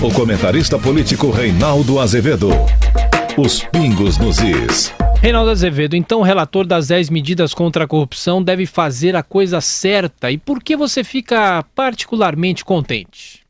O comentarista político Reinaldo Azevedo. Os pingos nos is. Reinaldo Azevedo, então o relator das 10 medidas contra a corrupção deve fazer a coisa certa. E por que você fica particularmente contente?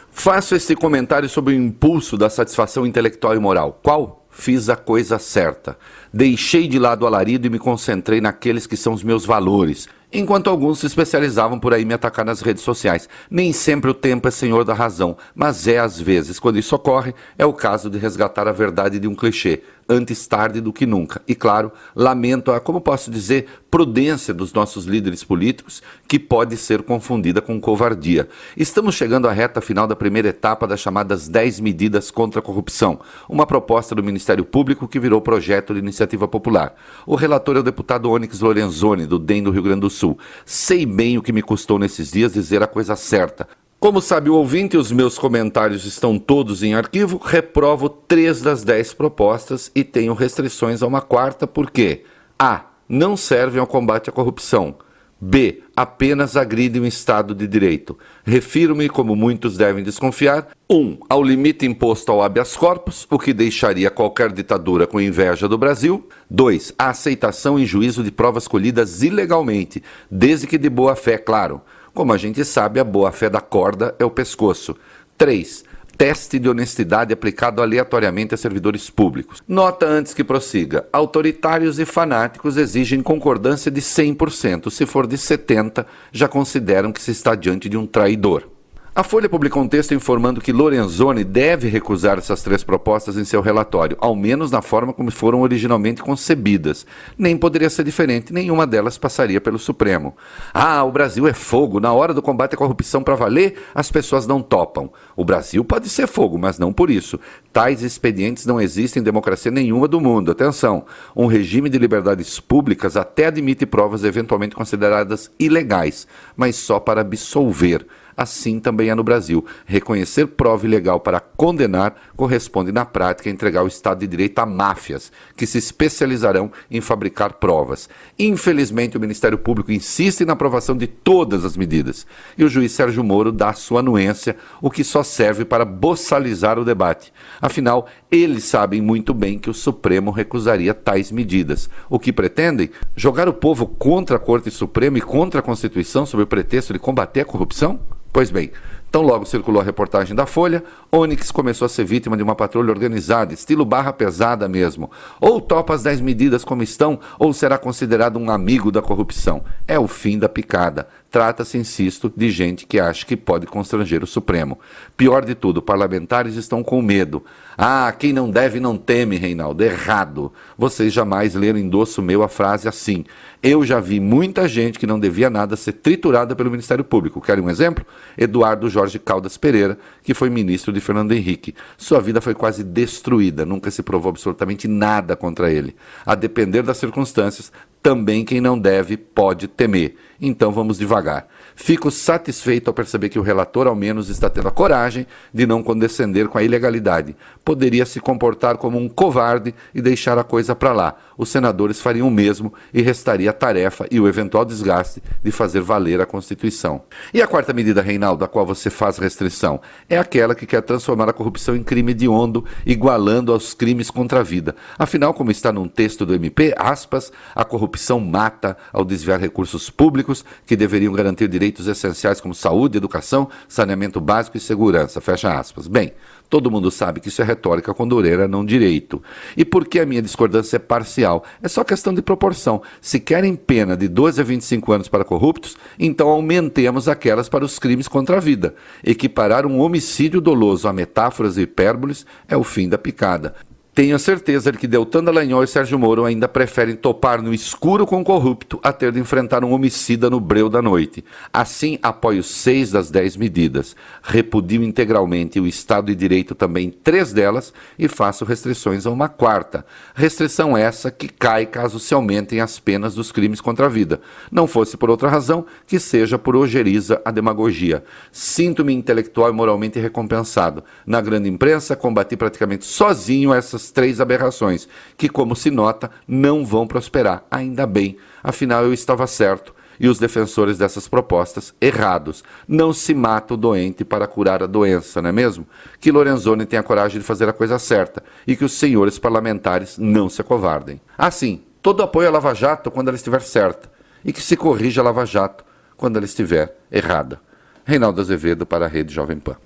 Faço esse comentário sobre o impulso da satisfação intelectual e moral. Qual? Fiz a coisa certa. Deixei de lado o alarido e me concentrei naqueles que são os meus valores, enquanto alguns se especializavam por aí me atacar nas redes sociais. Nem sempre o tempo é senhor da razão, mas às vezes. Quando isso ocorre, é o caso de resgatar a verdade de um clichê. Antes tarde do que nunca. E claro, lamento a, como posso dizer, prudência dos nossos líderes políticos, que pode ser confundida com covardia. Estamos chegando à reta final da primeira etapa das chamadas 10 medidas contra a corrupção, uma proposta do Ministério Público que virou projeto de iniciativa popular. O relator é o deputado Onyx Lorenzoni, do DEM do Rio Grande do Sul. Sei bem o que me custou nesses dias dizer a coisa certa. Como sabe o ouvinte, os meus comentários estão todos em arquivo, reprovo 3 das 10 propostas e tenho restrições a uma quarta porque A. Não servem ao combate à corrupção. B. Apenas agridem o Estado de Direito. Refiro-me, como muitos devem desconfiar, 1. Ao limite imposto ao habeas corpus, o que deixaria qualquer ditadura com inveja do Brasil. 2. A aceitação em juízo de provas colhidas ilegalmente, desde que de boa fé, claro. Como a gente sabe, a boa-fé da corda é o pescoço. 3. Teste de honestidade aplicado aleatoriamente a servidores públicos. Nota antes que prossiga. Autoritários e fanáticos exigem concordância de 100%. Se for de 70%, já consideram que se está diante de um traidor. A Folha publicou um texto informando que Lorenzoni deve recusar essas 3 propostas em seu relatório, ao menos na forma como foram originalmente concebidas. Nem poderia ser diferente, nenhuma delas passaria pelo Supremo. O Brasil é fogo, na hora do combate à corrupção para valer, as pessoas não topam. O Brasil pode ser fogo, mas não por isso. Tais expedientes não existem em democracia nenhuma do mundo. Atenção, um regime de liberdades públicas até admite provas eventualmente consideradas ilegais, mas só para absolver. Assim também é no Brasil. Reconhecer prova ilegal para condenar corresponde na prática a entregar o Estado de Direito a máfias, que se especializarão em fabricar provas. Infelizmente, o Ministério Público insiste na aprovação de todas as medidas. E o juiz Sérgio Moro dá sua anuência, o que só serve para boçalizar o debate. Afinal, eles sabem muito bem que o Supremo recusaria tais medidas. O que pretendem? Jogar o povo contra a Corte Suprema e contra a Constituição sob o pretexto de combater a corrupção? Pois bem, tão logo circulou a reportagem da Folha, Onyx começou a ser vítima de uma patrulha organizada, estilo barra pesada mesmo. Ou topa as 10 medidas como estão, ou será considerado um amigo da corrupção. É o fim da picada. Trata-se, insisto, de gente que acha que pode constranger o Supremo. Pior de tudo, parlamentares estão com medo. Quem não deve não teme, Reinaldo. Errado. Vocês jamais leram endosso meu a frase assim. Eu já vi muita gente que não devia nada ser triturada pelo Ministério Público. Querem um exemplo? Eduardo Jorge Caldas Pereira, que foi ministro de Fernando Henrique. Sua vida foi quase destruída, nunca se provou absolutamente nada contra ele. A depender das circunstâncias, também quem não deve pode temer. Então vamos devagar. Fico satisfeito ao perceber que o relator ao menos está tendo a coragem de não condescender com a ilegalidade. Poderia se comportar como um covarde e deixar a coisa para lá. Os senadores fariam o mesmo e restaria a tarefa e o eventual desgaste de fazer valer a Constituição. E a quarta medida, Reinaldo, a qual você faz restrição, é aquela que quer transformar a corrupção em crime hediondo, igualando aos crimes contra a vida. Afinal, como está num texto do MP, aspas, a corrupção mata ao desviar recursos públicos que deveriam garantir direitos essenciais como saúde, educação, saneamento básico e segurança, fecha aspas. Bem, todo mundo sabe que isso é retórica condoreira, não direito. E por que a minha discordância é parcial? É só questão de proporção. Se querem pena de 12 a 25 anos para corruptos, então aumentemos aquelas para os crimes contra a vida. Equiparar um homicídio doloso a metáforas e hipérboles é o fim da picada. Tenho a certeza de que Deltan Dallagnol e Sérgio Moro ainda preferem topar no escuro com o corrupto a ter de enfrentar um homicida no breu da noite. Assim, apoio 6 das 10 medidas. Repudio integralmente o Estado de Direito também 3 delas e faço restrições a uma quarta. Restrição essa que cai caso se aumentem as penas dos crimes contra a vida. Não fosse por outra razão, que seja por ojeriza a demagogia. Sinto-me intelectual e moralmente recompensado. Na grande imprensa, combati praticamente sozinho essas 3 aberrações, que, como se nota, não vão prosperar. Ainda bem, afinal eu estava certo. e os defensores dessas propostas errados. Não se mata o doente para curar a doença, não é mesmo? Que Lorenzoni tenha coragem de fazer a coisa certa e que os senhores parlamentares não se acovardem. Assim, todo apoio à Lava Jato quando ela estiver certa e que se corrija a Lava Jato quando ela estiver errada. Reinaldo Azevedo para a Rede Jovem Pan.